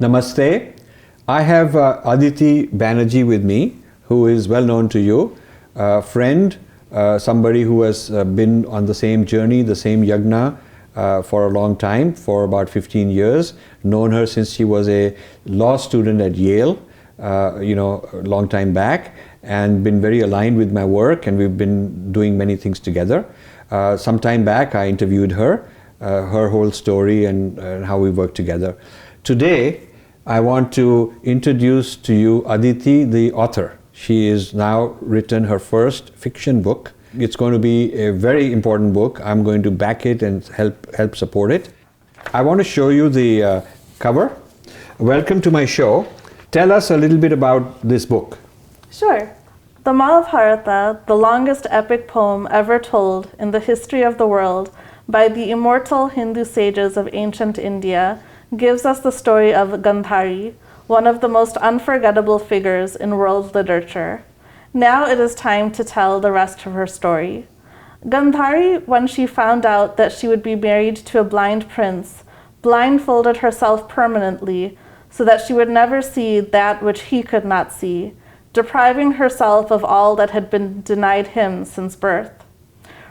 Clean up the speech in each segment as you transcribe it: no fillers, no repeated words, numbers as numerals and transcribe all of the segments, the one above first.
Namaste. I have Aditi Banerjee with me, who is well known to you, a friend, somebody who has been on the same journey, the same yagna for a long time, for about 15 years. Known her since she was a law student at Yale, a long time back, and been very aligned with my work, and we've been doing many things together. Some time back I interviewed her whole story and how we work together. Today I want to introduce to you Aditi, the author. She has now written her first fiction book. It's going to be a very important book. I'm going to back it and help support it. I want to show you the cover. Welcome to my show. Tell us a little bit about this book. Sure. The Mahabharata, the longest epic poem ever told in the history of the world by the immortal Hindu sages of ancient India, gives us the story of Gandhari, one of the most unforgettable figures in world literature. Now it is time to tell the rest of her story. Gandhari, when she found out that she would be married to a blind prince, blindfolded herself permanently so that she would never see that which he could not see, depriving herself of all that had been denied him since birth.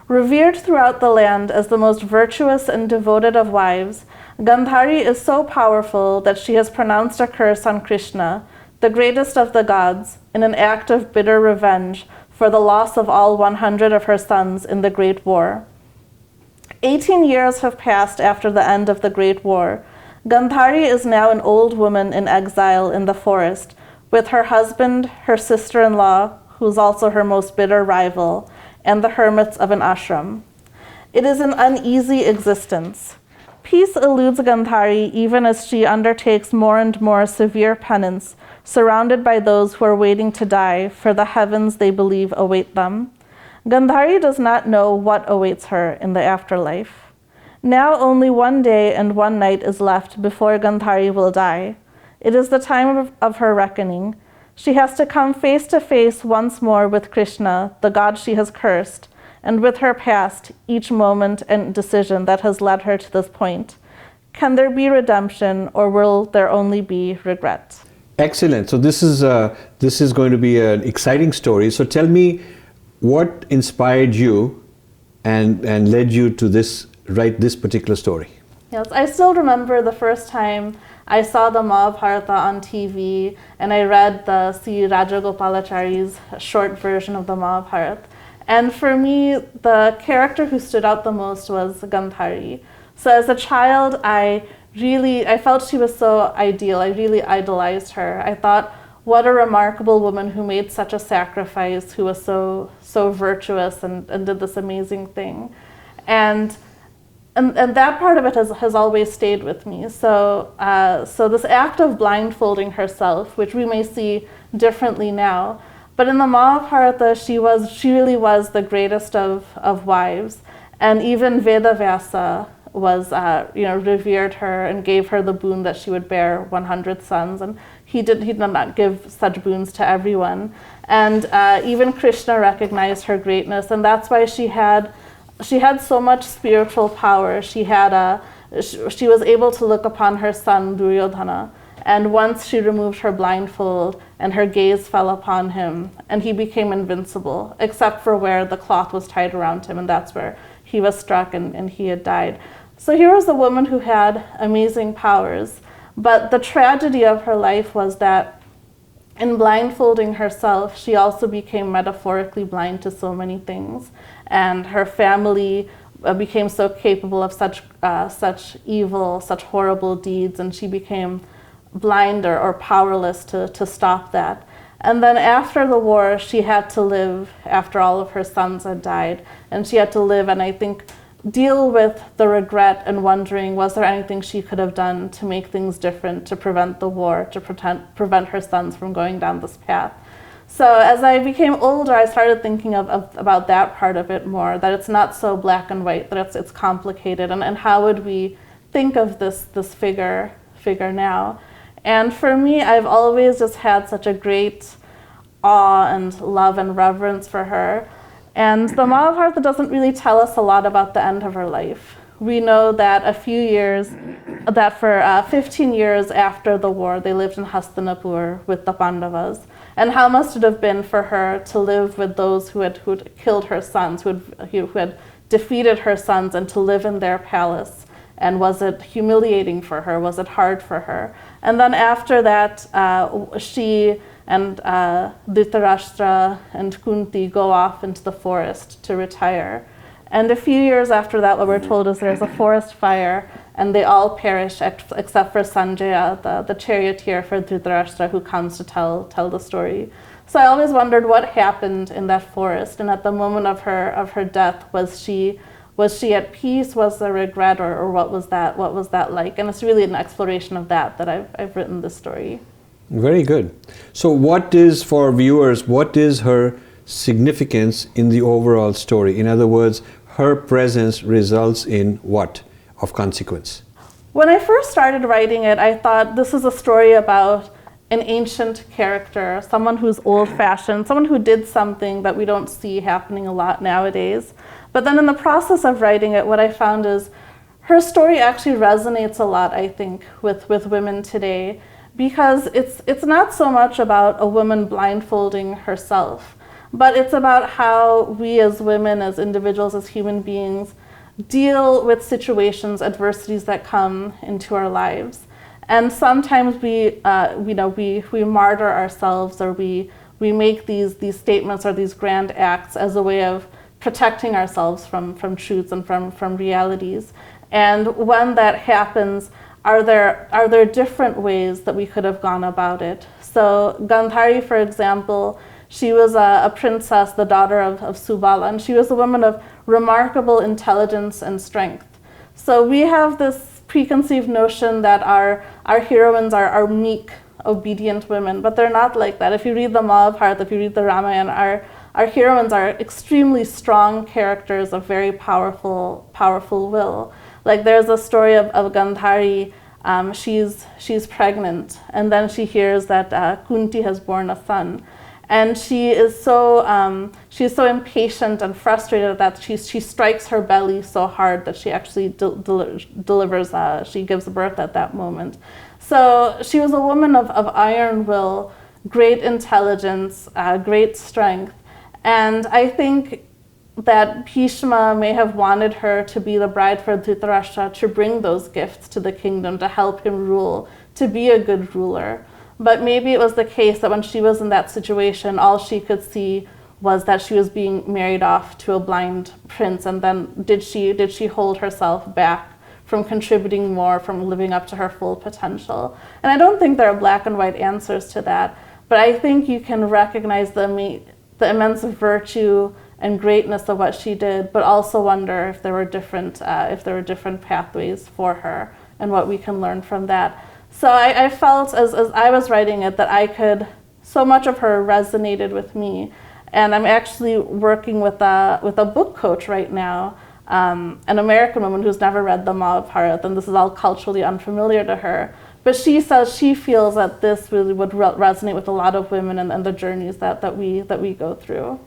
Revered throughout the land as the most virtuous and devoted of wives, Gandhari is so powerful that she has pronounced a curse on Krishna, the greatest of the gods, in an act of bitter revenge for the loss of all 100 of her sons in the Great War. 18 years have passed after the end of the Great War. Gandhari is now an old woman in exile in the forest, with her husband, her sister-in-law, who's also her most bitter rival, and the hermits of an ashram. It is an uneasy existence. Peace eludes Gandhari even as she undertakes more and more severe penance, surrounded by those who are waiting to die for the heavens they believe await them. Gandhari does not know what awaits her in the afterlife. Now only one day and one night is left before Gandhari will die. It is the time of her reckoning. She has to come face to face once more with Krishna, the god she has cursed, and with her past, each moment and decision that has led her to this point. Can there be redemption, or will there only be regret? Excellent. So this is going to be an exciting story. So tell me, what inspired you and led you to write this particular story? Yes, I still remember the first time I saw the Mahabharata on TV, and I read the C. Rajagopalachari's short version of the Mahabharata. And for me, the character who stood out the most was Gandhari. So as a child, I felt she was so ideal. I really idolized her. I thought, what a remarkable woman who made such a sacrifice, who was so virtuous and did this amazing thing. And that part of it has always stayed with me. So this act of blindfolding herself, which we may see differently now, but in the Mahabharata, she really was the greatest of wives, and even Vedavyasa was revered her and gave her the boon that she would bear 100 sons, and he did not give such boons to everyone. And even Krishna recognized her greatness, and that's why she had so much spiritual power. She was able to look upon her son Duryodhana, and once she removed her blindfold and her gaze fell upon him, and he became invincible, except for where the cloth was tied around him, and that's where he was struck and he had died. So here was a woman who had amazing powers, but the tragedy of her life was that in blindfolding herself, she also became metaphorically blind to so many things, and her family became so capable of such evil, such horrible deeds, and she became blind or powerless to stop that. And then after the war, she had to live after all of her sons had died, and she had to live and I think deal with the regret and wondering, was there anything she could have done to make things different, to prevent the war, to prevent her sons from going down this path. So as I became older, I started thinking about that part of it more, that it's not so black and white, that it's complicated, and how would we think of this figure now. And for me, I've always just had such a great awe and love and reverence for her. And the Mahabharata doesn't really tell us a lot about the end of her life. we know that for 15 years after the war, they lived in Hastinapur with the Pandavas. And how must it have been for her to live with those who'd killed her sons, who had defeated her sons, and to live in their palace? And was it humiliating for her? Was it hard for her? And then after that, she and Dhritarashtra and Kunti go off into the forest to retire. And a few years after that, what we're told is there's a forest fire, and they all perish except for Sanjaya, the charioteer for Dhritarashtra, who comes to tell the story. So I always wondered what happened in that forest, and at the moment of her death, was she at peace? Was there regret, or what was that like? And it's really an exploration of that I've written this story. Very good. So what is, for viewers, what is her significance in the overall story? In other words, her presence results in what of consequence? When I first started writing it, I thought this is a story about an ancient character, someone who's old-fashioned, someone who did something that we don't see happening a lot nowadays. But then in the process of writing it, what I found is her story actually resonates a lot, I think, with women today, because it's not so much about a woman blindfolding herself, but it's about how we as women, as individuals, as human beings, deal with situations, adversities that come into our lives. And sometimes we martyr ourselves, or we make these statements or these grand acts as a way of protecting ourselves from truths and from realities. And when that happens, are there different ways that we could have gone about it? So Gandhari, for example, she was a princess, the daughter of Subala, and she was a woman of remarkable intelligence and strength. So we have this preconceived notion that our heroines are meek, obedient women, but they're not like that. If you read the Mahabharata, if you read the Ramayana, our heroines are extremely strong characters of very powerful will. Like there's a story of Gandhari. She's pregnant, and then she hears that Kunti has born a son, and she's so impatient and frustrated that she strikes her belly so hard that she actually delivers. She gives birth at that moment. So she was a woman of iron will, great intelligence, great strength, and I think that Bhishma may have wanted her to be the bride for Dhritarashtra, to bring those gifts to the kingdom, to help him rule, to be a good ruler. But maybe it was the case that when she was in that situation, all she could see was that she was being married off to a blind prince, and then did she hold herself back from contributing more, from living up to her full potential? And I don't think there are black and white answers to that, but I think you can recognize the immense virtue and greatness of what she did, but also wonder if there were different pathways for her and what we can learn from that. So I felt as I was writing it that so much of her resonated with me, and I'm actually working with a book coach right now, an American woman who's never read the Mahabharata, and this is all culturally unfamiliar to her. But she says she feels that this really would resonate with a lot of women and the journeys that we go through.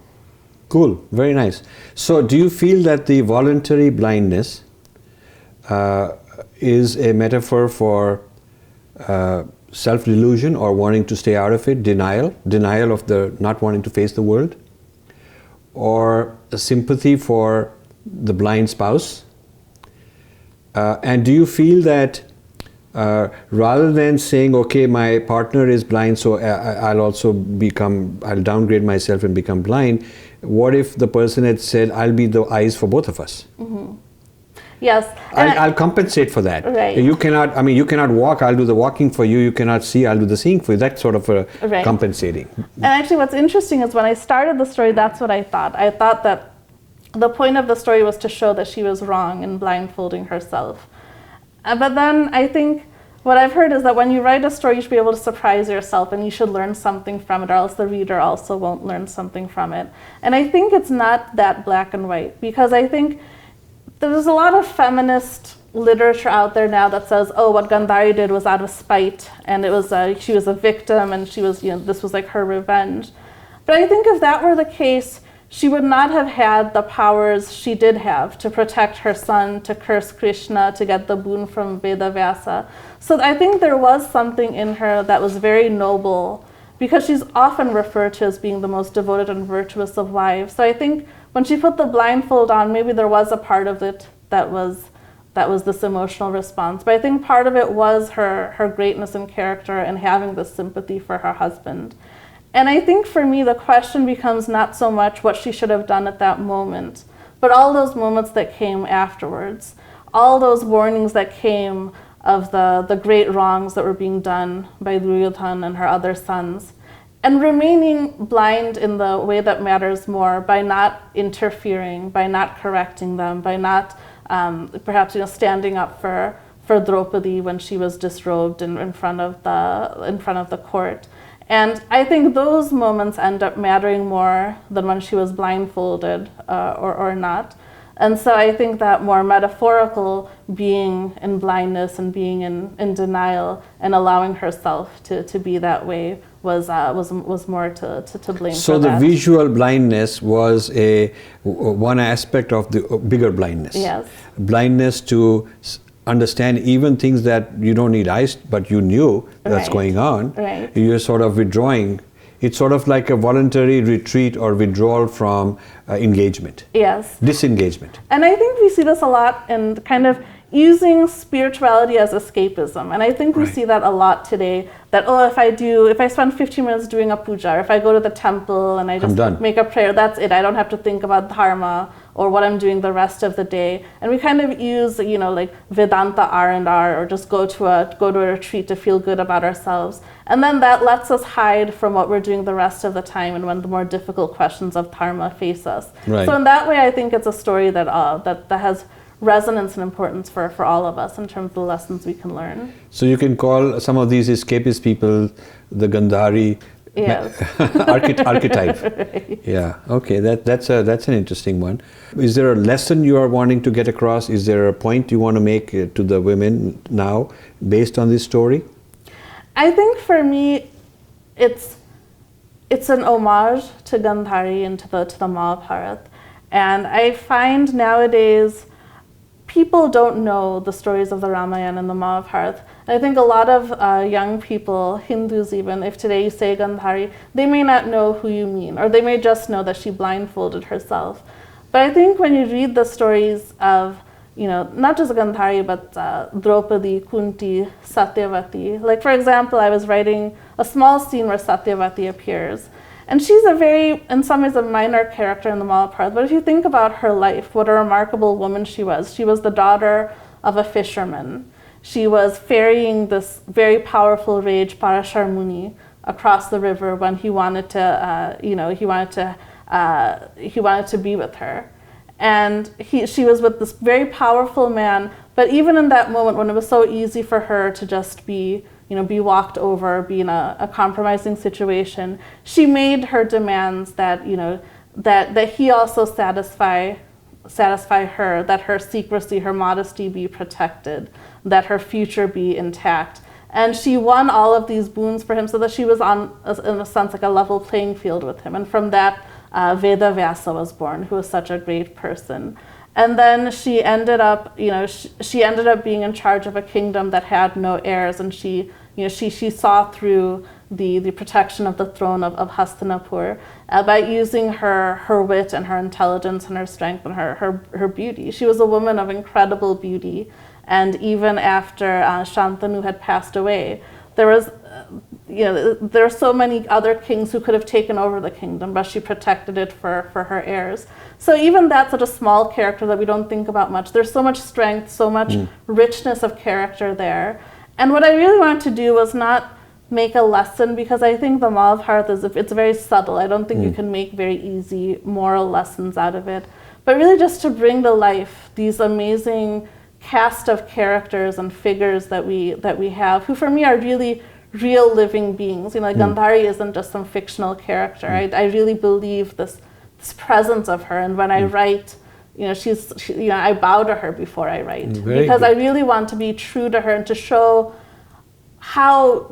Cool, very nice. So do you feel that the voluntary blindness is a metaphor for self-delusion, or wanting to stay out of it, denial of the not wanting to face the world, or a sympathy for the blind spouse? And do you feel that rather than saying, okay, my partner is blind, so I'll downgrade myself and become blind, what if the person had said, I'll be the eyes for both of us? Mm-hmm. Yes. I'll compensate for that. Right. You cannot walk, I'll do the walking for you. You cannot see, I'll do the seeing for you. That's sort of right. Compensating. And actually what's interesting is when I started the story, that's what I thought. I thought that the point of the story was to show that she was wrong in blindfolding herself. But then I think what I've heard is that when you write a story, you should be able to surprise yourself, and you should learn something from it, or else the reader also won't learn something from it. And I think it's not that black and white, because I think there's a lot of feminist literature out there now that says, oh, what Gandhari did was out of spite, and it was she was a victim, and she was, this was like her revenge. But I think if that were the case, she would not have had the powers she did have to protect her son, to curse Krishna, to get the boon from Vedavyasa. So I think there was something in her that was very noble, because she's often referred to as being the most devoted and virtuous of wives. So I think when she put the blindfold on, maybe there was a part of it that was this emotional response. But I think part of it was her greatness in character and having this sympathy for her husband. And I think for me, the question becomes not so much what she should have done at that moment, but all those moments that came afterwards, all those warnings that came of the great wrongs that were being done by Duryodhana and her other sons, and remaining blind in the way that matters more by not interfering, by not correcting them, by not perhaps standing up for Draupadi when she was disrobed in front of the court. And I think those moments end up mattering more than when she was blindfolded or not. And so I think that more metaphorical being in blindness and being in denial and allowing herself to be that way was more to blame so for the that. visual blindness was one aspect of the bigger blindness. Yes. Blindness to understand even things that you don't need eyes, but you knew that's Right. going on. Right. You're sort of withdrawing. It's sort of like a voluntary retreat or withdrawal from engagement. Yes. Disengagement. And I think we see this a lot in kind of using spirituality as escapism. And I think we Right. see that a lot today, that, if I spend 15 minutes doing a puja, or if I go to the temple and I just done. make a prayer, that's it. I don't have to think about dharma or what I'm doing the rest of the day. And we kind of use, like Vedanta R&R, or just go to a retreat to feel good about ourselves. And then that lets us hide from what we're doing the rest of the time and when the more difficult questions of dharma face us. Right. So in that way, I think it's a story that has resonance and importance for all of us in terms of the lessons we can learn. So you can call some of these escapist people the Gandhari Yes. archetype. Right. Yeah. Okay. That's an interesting one. Is there a lesson you are wanting to get across? Is there a point you want to make to the women now, based on this story? I think for me, it's an homage to Gandhari and to the Mahabharata, and I find nowadays people don't know the stories of the Ramayana and the Mahabharata. And I think a lot of young people, Hindus even, if today you say Gandhari, they may not know who you mean, or they may just know that she blindfolded herself. But I think when you read the stories of, not just Gandhari, but Draupadi, Kunti, Satyavati. Like, for example, I was writing a small scene where Satyavati appears. And she's in some ways, a minor character in the Mahabharata. But if you think about her life, what a remarkable woman she was. She was the daughter of a fisherman. She was ferrying this very powerful rage, Parashar Muni, across the river when he wanted to be with her. And she was with this very powerful man, but even in that moment when it was so easy for her to just be walked over, be in a compromising situation, she made her demands that he also satisfy her, that her secrecy, her modesty be protected, that her future be intact. And she won all of these boons for him so that she was in a sense, like a level playing field with him. And from that, Vedavyasa was born, who was such a great person. And then she ended up being in charge of a kingdom that had no heirs, and she saw through the protection of the throne of Hastinapur by using her wit and her intelligence and her strength and her beauty. She was a woman of incredible beauty, and even after Shantanu had passed away, there are so many other kings who could have taken over the kingdom, but she protected it for her heirs. So even that's such a small character that we don't think about much. There's so much strength, so much richness of character there. And what I really wanted to do was not make a lesson, because I think the Mahabharata it's very subtle. I don't think you can make very easy moral lessons out of it. But really just to bring to life these amazing cast of characters and figures that we have, who for me are really real living beings. Gandhari isn't just some fictional character. I really believe this presence of her, and when I write, I bow to her before I write, because I really want to be true to her and to show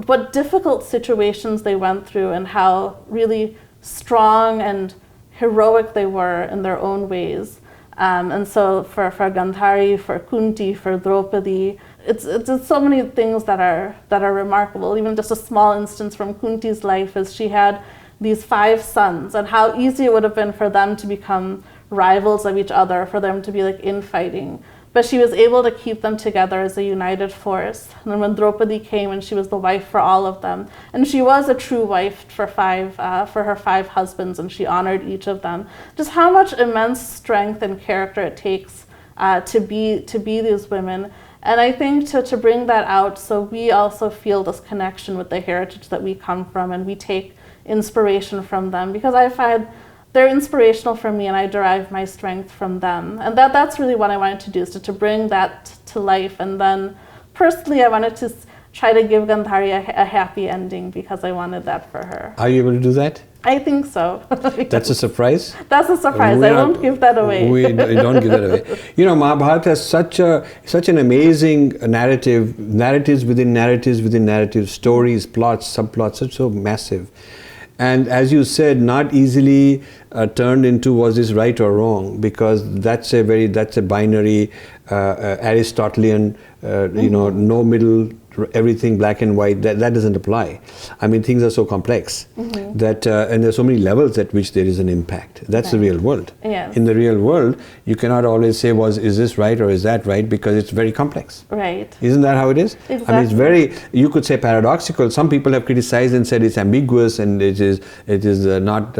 what difficult situations they went through and how really strong and heroic they were in their own ways. And so for Gandhari, for Kunti, for Draupadi, it's so many things that are remarkable. Even just a small instance from Kunti's life is she had these 5 sons, and how easy it would have been for them to become rivals of each other, for them to be like infighting. But she was able to keep them together as a united force. And then when Draupadi came, and she was the wife for all of them, and she was a true wife for her 5 husbands, and she honored each of them. Just how much immense strength and character it takes to be these women. And I think to bring that out, so we also feel this connection with the heritage that we come from, and we take inspiration from them, because I find they're inspirational for me, and I derive my strength from them. And that's really what I wanted to do, is to bring that to life. And then personally, I wanted to try to give Gandhari a happy ending, because I wanted that for her. Are you able to do that? I think so. That's a surprise? That's a surprise. I won't give that away. We don't give that away. You know, Mahabharata has such an amazing narratives within narratives within narratives, stories, plots, subplots, it's so massive. And as you said, not easily turned into was this right or wrong, because that's a binary Aristotelian, no middle, everything black and white. That doesn't apply. I mean, things are so complex that, and there's so many levels at which there is an impact. That's the real world. Yes. In the real world, you cannot always say, is this right or is that right, because it's very complex. Right. Isn't that how it is? Exactly. I mean, it's you could say paradoxical. Some people have criticized and said it's ambiguous, and it is not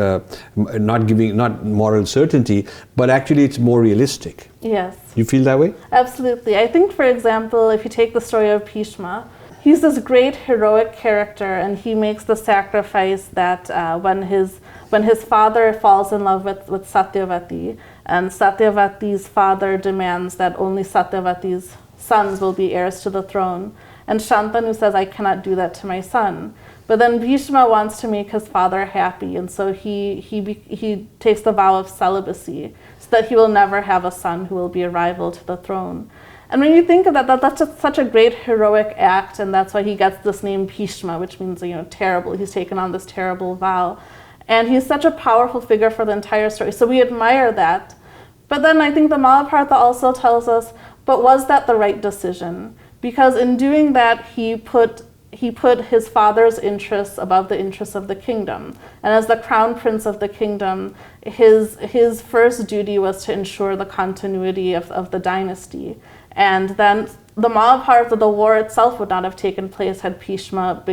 moral certainty, but actually it's more realistic. Yes. You feel that way? Absolutely. I think, for example, if you take the story of Bhishma, he's this great heroic character, and he makes the sacrifice that when his father falls in love with Satyavati, and Satyavati's father demands that only Satyavati's sons will be heirs to the throne, and Shantanu says, I cannot do that to my son. But then Bhishma wants to make his father happy, and so he takes the vow of celibacy, so that he will never have a son who will be a rival to the throne. And when you think of that's such a great heroic act, and that's why he gets this name Bhishma, which means terrible. He's taken on this terrible vow, and he's such a powerful figure for the entire story. So we admire that. But then I think the Mahabharata also tells us, but was that the right decision? Because in doing that, he put his father's interests above the interests of the kingdom. And as the crown prince of the kingdom, his first duty was to ensure the continuity of the dynasty. And then the Mahabharata, the war itself, would not have taken place had Bhishma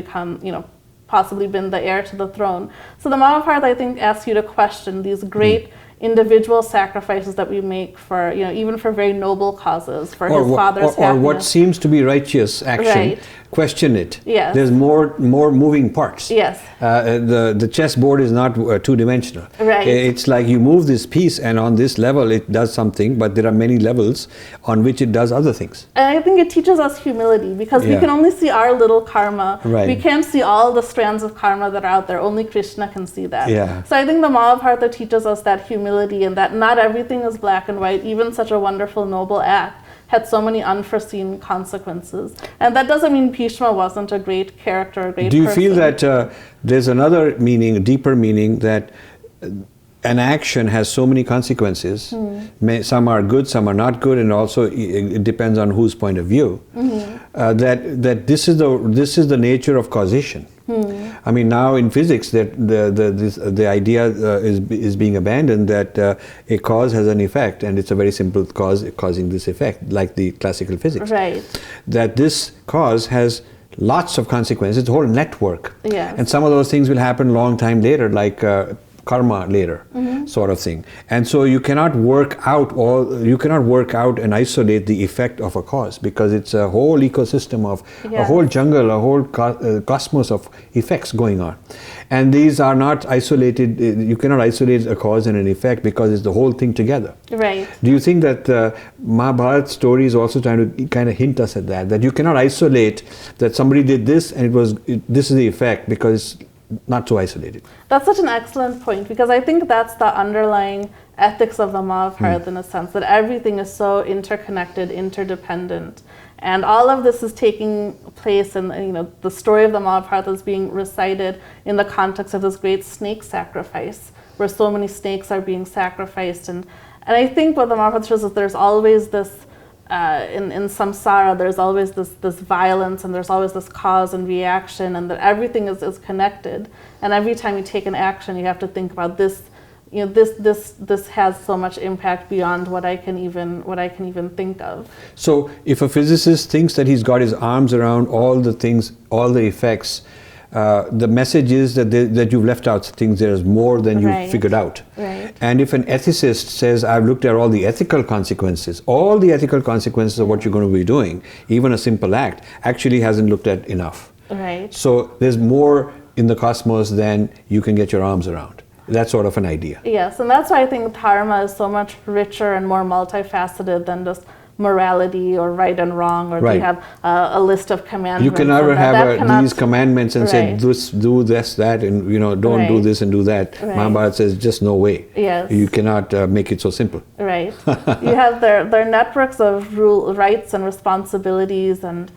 possibly been the heir to the throne. So the Mahabharata, I think, asks you to question these great individual sacrifices that we make for, even for very noble causes, for his father's happiness. Or what seems to be righteous action, right. Question it. Yes. There's more moving parts. Yes. The chessboard is not two-dimensional. Right. It's like you move this piece, and on this level it does something, but there are many levels on which it does other things. And I think it teaches us humility, because we can only see our little karma. Right. We can't see all the strands of karma that are out there. Only Krishna can see that. Yeah. So I think the Mahabharata teaches us that humility, and that not everything is black and white. Even such a wonderful, noble act had so many unforeseen consequences. And that doesn't mean Bhishma wasn't a great character, a great person. Do you feel that there's another meaning, a deeper meaning, that an action has so many consequences? Some are good, some are not good, and also it depends on whose point of view. That this is the nature of causation. I mean, now in physics, that the idea is being abandoned, that a cause has an effect, and it's a very simple cause causing this effect, like the classical physics. Right. That this cause has lots of consequences. It's a whole network. Yes. And some of those things will happen a long time later, like karma later, sort of thing. And so you cannot work out and isolate the effect of a cause, because it's a whole ecosystem of a whole jungle, a whole cosmos of effects going on. And these are not isolated. You cannot isolate a cause and an effect, because it's the whole thing together. Right. Do you think that Mahabharata story is also trying to kind of hint us at that you cannot isolate that somebody did this and this is the effect, because it's not so isolated? That's such an excellent point, because I think that's the underlying ethics of the Mahabharata, in a sense, that everything is so interconnected, interdependent. And all of this is taking place, and the story of the Mahabharata is being recited in the context of this great snake sacrifice, where so many snakes are being sacrificed. And I think what the Mahabharata shows is there's always this, in samsara, there's always this violence, and there's always this cause and reaction, and that everything is connected. And every time you take an action, you have to think about this. This has so much impact beyond what I can even think of. So if a physicist thinks that he's got his arms around all the things, all the effects, the message is that you've left out things. There's more than you've figured out. Right. And if an ethicist says, I've looked at all the ethical consequences of what you're going to be doing, even a simple act, actually hasn't looked at enough. Right. So there's more in the cosmos than you can get your arms around. That's sort of an idea. Yes, and that's why I think Dharma is so much richer and more multifaceted than just morality or right and wrong, or they have a list of commandments. You can never have these commandments and say this, do this, that, and don't do this and do that. Mahabharata says just no way. Yes. You cannot make it so simple. Right. You have their networks of rights and responsibilities, and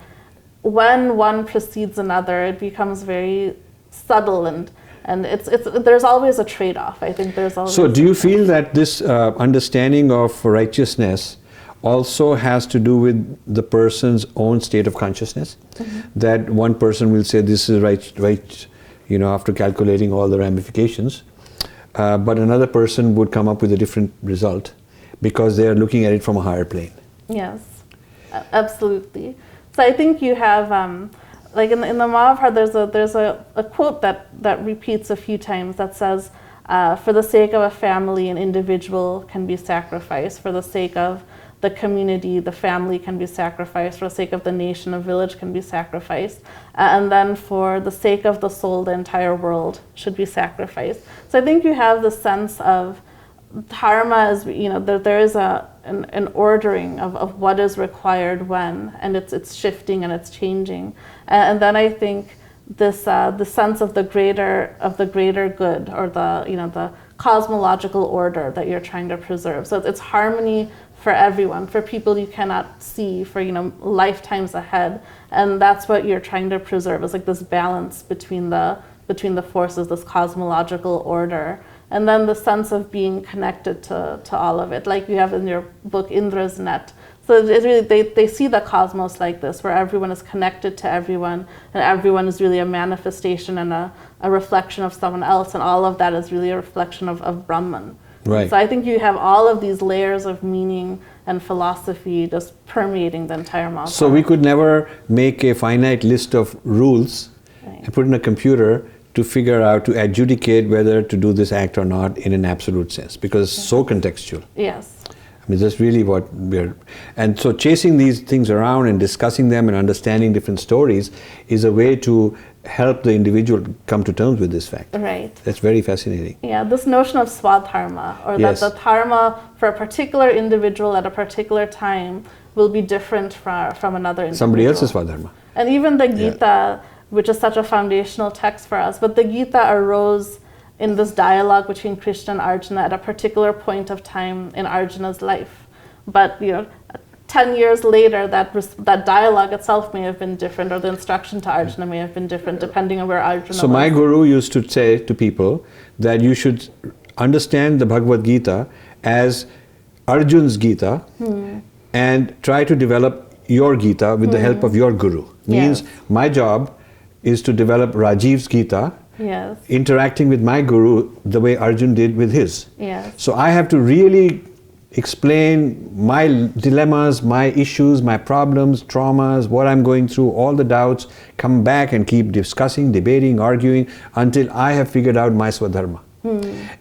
when one precedes another, it becomes very subtle, and there's always a trade-off. I think there's always. So do you feel that this understanding of righteousness also has to do with the person's own state of consciousness? Mm-hmm. That one person will say this is right, after calculating all the ramifications, but another person would come up with a different result because they are looking at it from a higher plane. Yes, absolutely. So I think you have, like in the Mahabharata, there's a quote that repeats a few times that says, for the sake of a family, an individual can be sacrificed. For the sake of the community, the family can be sacrificed. For the sake of the nation, a village can be sacrificed. And then for the sake of the soul, the entire world should be sacrificed. So I think you have the sense of Dharma is, there is an ordering of what is required when, and it's shifting and it's changing. And then I think this the sense of the greater good, or the cosmological order that you're trying to preserve. So it's harmony for everyone, for people you cannot see, for lifetimes ahead, and that's what you're trying to preserve. It's like this balance between the forces, this cosmological order. And then the sense of being connected to all of it, like you have in your book, Indra's Net. So it really, they see the cosmos like this, where everyone is connected to everyone, and everyone is really a manifestation and a reflection of someone else, and all of that is really a reflection of Brahman. Right. So I think you have all of these layers of meaning and philosophy just permeating the entire Mahabharata. So we could never make a finite list of rules and put in a computer to figure out, to adjudicate whether to do this act or not in an absolute sense, because it's so contextual. Yes. I mean, that's really what and so chasing these things around and discussing them and understanding different stories is a way to help the individual come to terms with this fact. Right. That's very fascinating. Yeah, this notion of swadharma, or that the dharma for a particular individual at a particular time will be different from another individual. Somebody else's swadharma. And even the Gita, which is such a foundational text for us, but the Gita arose in this dialogue between Krishna and Arjuna at a particular point of time in Arjuna's life. But 10 years later, that dialogue itself may have been different, or the instruction to Arjuna may have been different, depending on where Arjuna was. So my guru used to say to people that you should understand the Bhagavad Gita as Arjun's Gita and try to develop your Gita with the help of your guru. Means my job is to develop Rajiv's Gita, interacting with my guru the way Arjun did with his. So I have to really explain my dilemmas, my issues, my problems, traumas, what I'm going through, all the doubts, come back and keep discussing, debating, arguing until I have figured out my swadharma.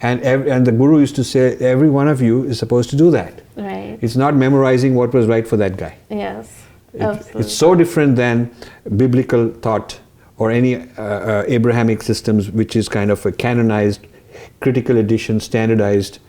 And the guru used to say, every one of you is supposed to do that. Right. It's not memorizing what was right for that guy. Yes. It's so different than biblical thought or any Abrahamic systems, which is kind of a canonized, critical edition, standardized,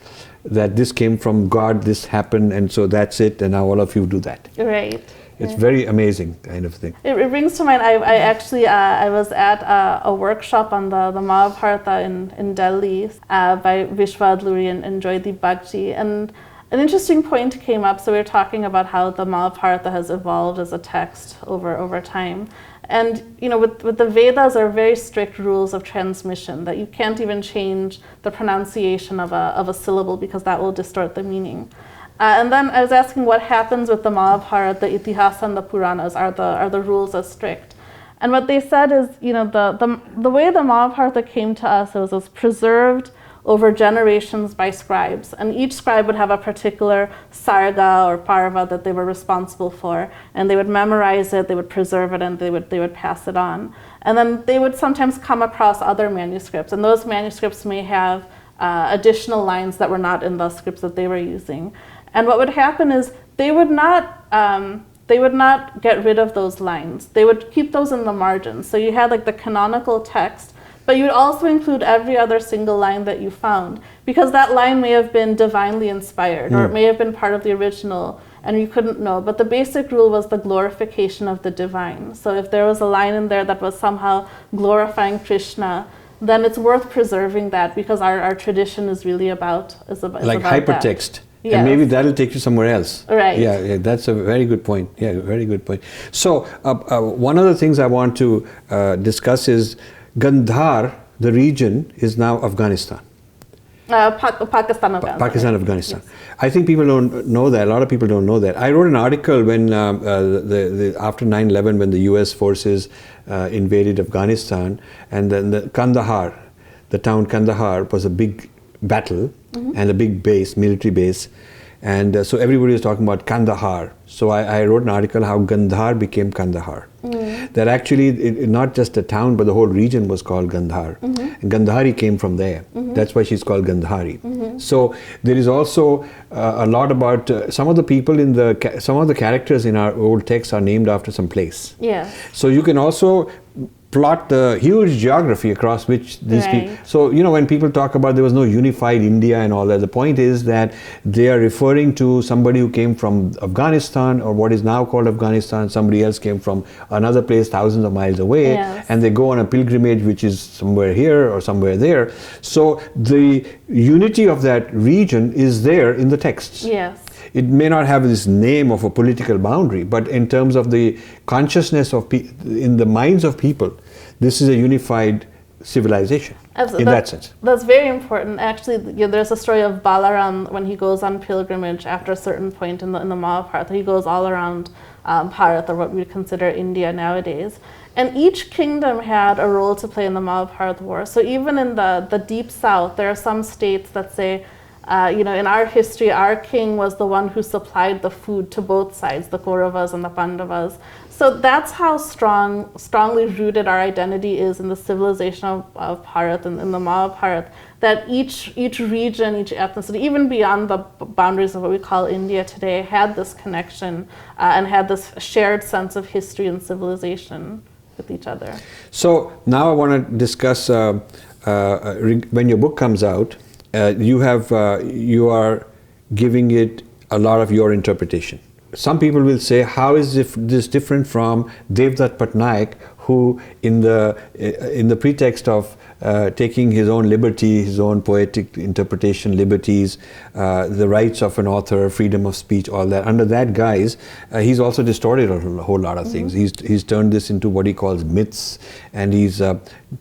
that this came from God, this happened, and so that's it, and now all of you do that. Right. It's very amazing kind of thing. It brings to mind, I actually, I was at a workshop on the Mahabharata in Delhi by Vishwadluri and Joydeep Bagchi, and An interesting point came up. So we were talking about how the Mahabharata has evolved as a text over time. And with the Vedas are very strict rules of transmission that you can't even change the pronunciation of a syllable because that will distort the meaning. And then I was asking what happens with the Mahabharata, the Itihasa and the Puranas. Are the rules as strict? And what they said is, the way the Mahabharata came to us was preserved over generations by scribes, and each scribe would have a particular sarga or parva that they were responsible for, and they would memorize it, they would preserve it, and they would pass it on. And then they would sometimes come across other manuscripts, and those manuscripts may have additional lines that were not in the scripts that they were using. And what would happen is they would not get rid of those lines. They would keep those in the margins. So you had like the canonical text, but you would also include every other single line that you found, because that line may have been divinely inspired, or it may have been part of the original, and you couldn't know. But the basic rule was the glorification of the divine. So if there was a line in there that was somehow glorifying Krishna, then it's worth preserving that, because our tradition is really about like hypertext. That. Yes. And maybe that'll take you somewhere else. Right. Yeah, that's a very good point. Yeah, very good point. So one of the things I want to discuss is Gandhar, the region, is now Afghanistan. Pakistan, Afghanistan. Pakistan, Afghanistan. Yes. I think people don't know that. A lot of people don't know that. I wrote an article when after 9/11, when the U.S. forces invaded Afghanistan, and then the Kandahar, the town Kandahar, was a big battle and a big base, military base. And so everybody was talking about Kandahar. So I wrote an article how Gandhar became Kandahar. That actually, not just a town, but the whole region was called Gandhar. And Gandhari came from there. That's why she's called Gandhari. So there is also a lot about some of the people some of the characters in our old texts are named after some place. Yeah. So you can also plot the huge geography across which these people. So when people talk about there was no unified India and all that, the point is that they are referring to somebody who came from Afghanistan, or what is now called Afghanistan. Somebody else came from another place thousands of miles away, and they go on a pilgrimage which is somewhere here or somewhere there. So the unity of that region is there in the texts. Yes. It may not have this name of a political boundary, but in terms of the consciousness of in the minds of people, this is a unified civilization. Absolutely. In that sense. That's very important. Actually, there's a story of Balaram when he goes on pilgrimage after a certain point in the Mahabharata. He goes all around Bharat, or what we would consider India nowadays. And each kingdom had a role to play in the Mahabharata war. So even in the deep south, there are some states that say, in our history, our king was the one who supplied the food to both sides, the Kauravas and the Pandavas. So that's how strongly rooted our identity is in the civilization of Bharat and in the Mahabharata, that each region, each ethnicity, even beyond the boundaries of what we call India today, had this connection and had this shared sense of history and civilization with each other. So now I want to discuss, when your book comes out, you are giving it a lot of your interpretation. Some people will say, how is this different from Devdutt Patnaik, who in the pretext of taking his own liberty, his own poetic interpretation liberties, the rights of an author, freedom of speech, all that, under that guise, he's also distorted a whole lot of things. He's turned this into what he calls myths, and he's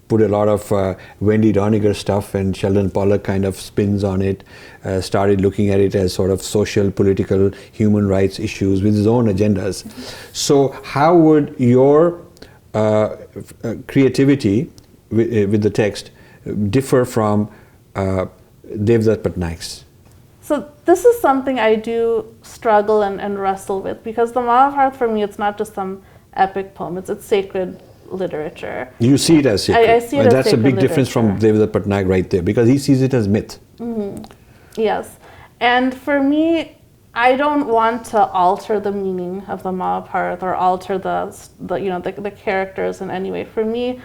put a lot of Wendy Doniger stuff and Sheldon Pollock kind of spins on it, started looking at it as sort of social, political, human rights issues with his own agendas. So how would your creativity with the text differ from Devdutt Patnaik's? So this is something I do struggle and wrestle with, because the Mahabharata for me, it's not just some epic poem, it's sacred literature. You see it as sacred. I see it as that's a big sacred difference from Devdutt Patnaik right there, because he sees it as myth. Yes, and for me, I don't want to alter the meaning of the Mahabharata or alter the characters in any way. For me,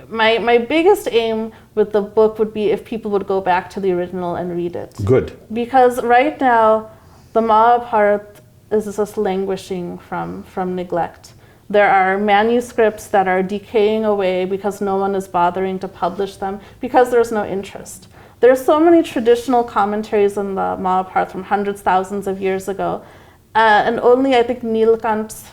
my biggest aim with the book would be if people would go back to the original and read it. Good. Because right now, the Mahabharata is just languishing from neglect. There are manuscripts that are decaying away because no one is bothering to publish them, because there's no interest. There's so many traditional commentaries in the Mahabharata from hundreds, thousands of years ago. And only, I think, Nilkant's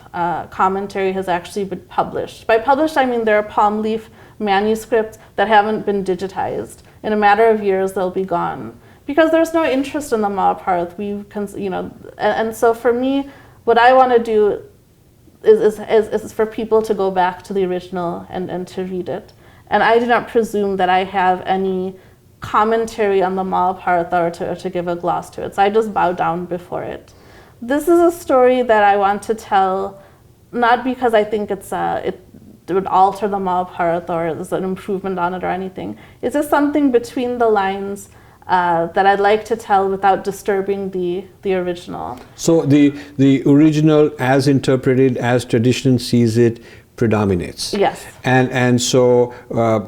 commentary has actually been published. By published, I mean there are palm leaf manuscripts that haven't been digitized. In a matter of years, they'll be gone. Because there's no interest in the Mahabharata. And so for me, what I want to do is for people to go back to the original and to read it. And I do not presume that I have any commentary on the Mahabharata or to give a gloss to it. So I just bow down before it. This is a story that I want to tell, not because I think it would alter the Mahabharata or is an improvement on it or anything. It's just something between the lines that I'd like to tell without disturbing the original. So the original, as interpreted, as tradition sees it, predominates. Yes. And so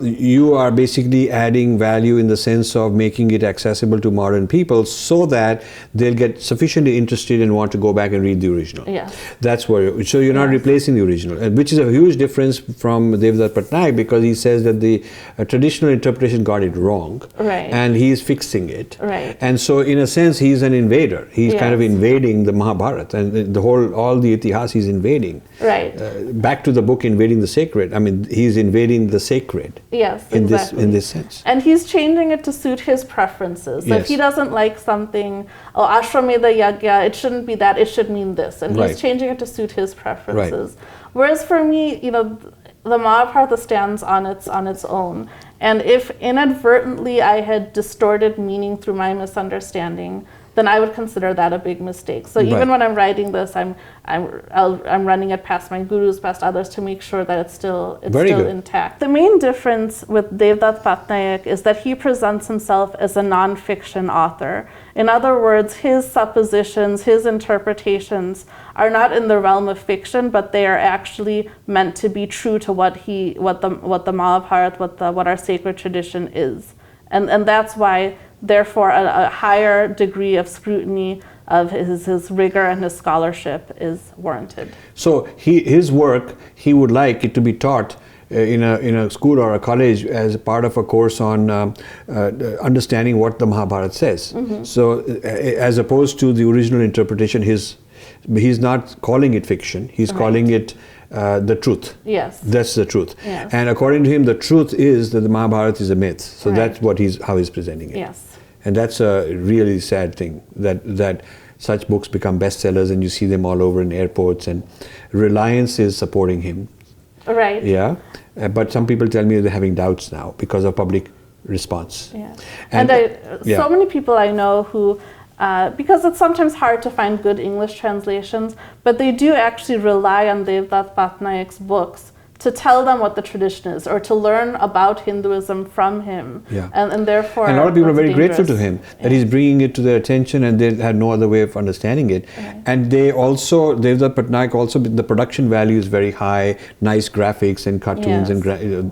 you are basically adding value in the sense of making it accessible to modern people so that they'll get sufficiently interested and want to go back and read the original. Yes. That's where, so you're not replacing the original, which is a huge difference from Devdutt Patnaik, because he says that the traditional interpretation got it wrong. Right. And he's fixing it. Right. And so in a sense, he's an invader. He's kind of invading the Mahabharata and all the itihas he's invading. Right. Back to the book, invading the sacred. I mean, he's invading the sacred. Yes, in exactly. in this sense. And he's changing it to suit his preferences. So if he doesn't like something, Ashwamedha Yagya, it shouldn't be that, it should mean this. And he's changing it to suit his preferences. Right. Whereas for me, the Mahabharata stands on its own. And if inadvertently I had distorted meaning through my misunderstanding, then I would consider that a big mistake. So even when I'm writing this, I'm running it past my gurus, past others, to make sure that it's still intact. The main difference with Devdutt Patnaik is that he presents himself as a non-fiction author. In other words, his suppositions, his interpretations are not in the realm of fiction, but they are actually meant to be true to what the Mahabharata, what our sacred tradition is. And that's why, therefore, a higher degree of scrutiny of his rigor and his scholarship is warranted. So his work, he would like it to be taught in a school or a college as a part of a course on understanding what the Mahabharata says. Mm-hmm. So as opposed to the original interpretation, he's not calling it fiction, he's calling it the truth. Yes. That's the truth. Yes. And according to him, the truth is that the Mahabharata is a myth. So that's what how he's presenting it. Yes. And that's a really sad thing, that such books become bestsellers and you see them all over in airports, and Reliance is supporting him. Right. Yeah. But some people tell me they're having doubts now because of public response. Yeah. And so many people I know who, because it's sometimes hard to find good English translations, but they do actually rely on Devdutt Patnaik's books to tell them what the tradition is, or to learn about Hinduism from him. Yeah. And therefore, and a lot of people are very grateful to him that he's bringing it to their attention, and they had no other way of understanding it. Right. And they also, Devdutt Patnaik also, the production value is very high, nice graphics and cartoons and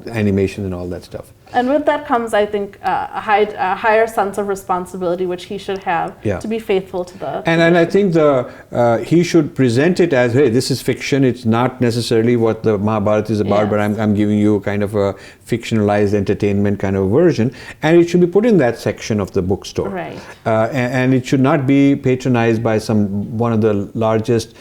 animation and all that stuff. And with that comes, I think, a higher sense of responsibility, which he should have to be faithful to the. And I think he should present it as, hey, this is fiction. It's not necessarily what the Mahabharata is about, but I'm giving you kind of a fictionalized entertainment kind of version, and it should be put in that section of the bookstore. Right. And it should not be patronized by one of the largest,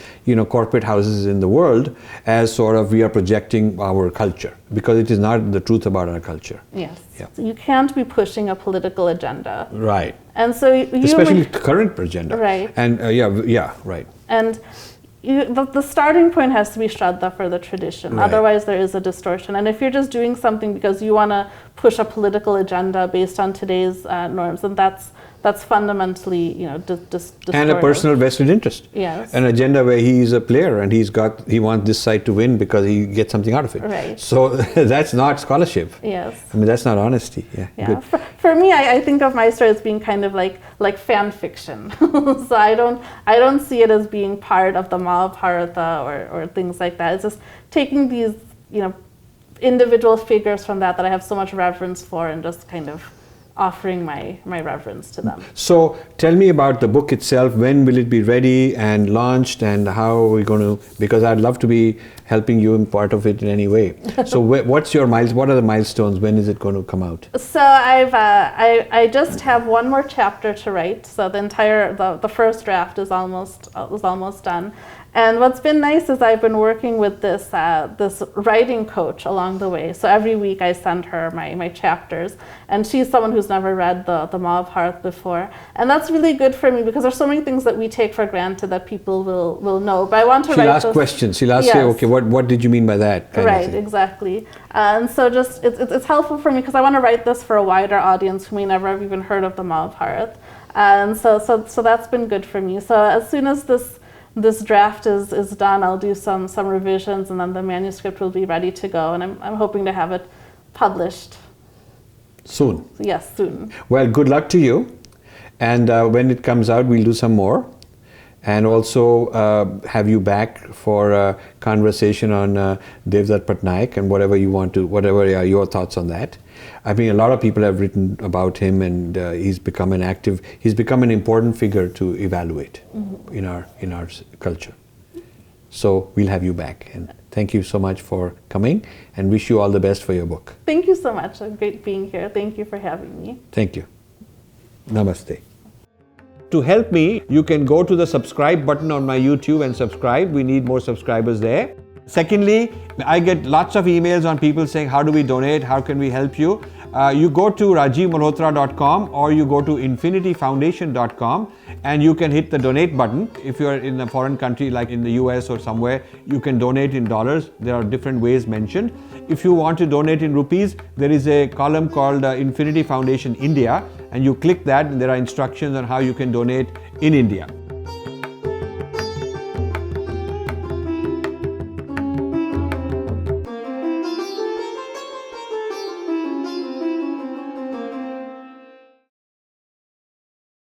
corporate houses in the world as sort of we are projecting our culture, because it is not the truth about our culture. Yes. Yeah. So you can't be pushing a political agenda. Right. And so especially current agenda. Right. And right. And the starting point has to be Shraddha for the tradition. Right. Otherwise, there is a distortion. And if you're just doing something because you want to push a political agenda based on today's norms, then that's fundamentally, distorted. And a personal vested interest. Yes. An agenda where he's a player and he wants this side to win because he gets something out of it. Right. So that's not scholarship. Yes. I mean, that's not honesty. Yeah. Good. For me, I think of my story as being kind of like fan fiction. So I don't see it as being part of the Mahabharata or things like that. It's just taking these, individual figures from that I have so much reverence for, and just kind of offering my reverence to them. So tell me about the book itself. When will it be ready and launched, and how are we going to, because I'd love to helping you in part of it in any way. So what are the milestones? When is it going to come out? So I just have one more chapter to write. So the first draft is almost done. And what's been nice is I've been working with this writing coach along the way. So every week I send her my chapters, and she's someone who's never read the Mahabharata before. And that's really good for me because there's so many things that we take for granted that people will know. But I want to She'll ask questions. She'll ask you, okay, what did you mean by that? Right, exactly. And so just it's helpful for me because I want to write this for a wider audience who may never have even heard of the Mahabharata. And so that's been good for me. So as soon as this draft is done, I'll do some revisions, and then the manuscript will be ready to go, and I'm hoping to have it published soon. Yes, soon. Well, good luck to you, and when it comes out, we'll do some more, and also have you back for a conversation on Devdutt Patnaik and whatever are your thoughts on that. I mean, a lot of people have written about him, and he's become an important figure to evaluate in our culture. So we'll have you back, and thank you so much for coming, and wish you all the best for your book. Thank you so much. It's great being here. Thank you for having me. Thank you. Namaste. To help me, you can go to the subscribe button on my YouTube and subscribe. We need more subscribers there. Secondly, I get lots of emails on people saying, how do we donate? How can we help you? You go to rajivmalhotra.com or you go to infinityfoundation.com and you can hit the donate button. If you're in a foreign country like in the US or somewhere, you can donate in dollars. There are different ways mentioned. If you want to donate in rupees, there is a column called Infinity Foundation India, and you click that and there are instructions on how you can donate in India.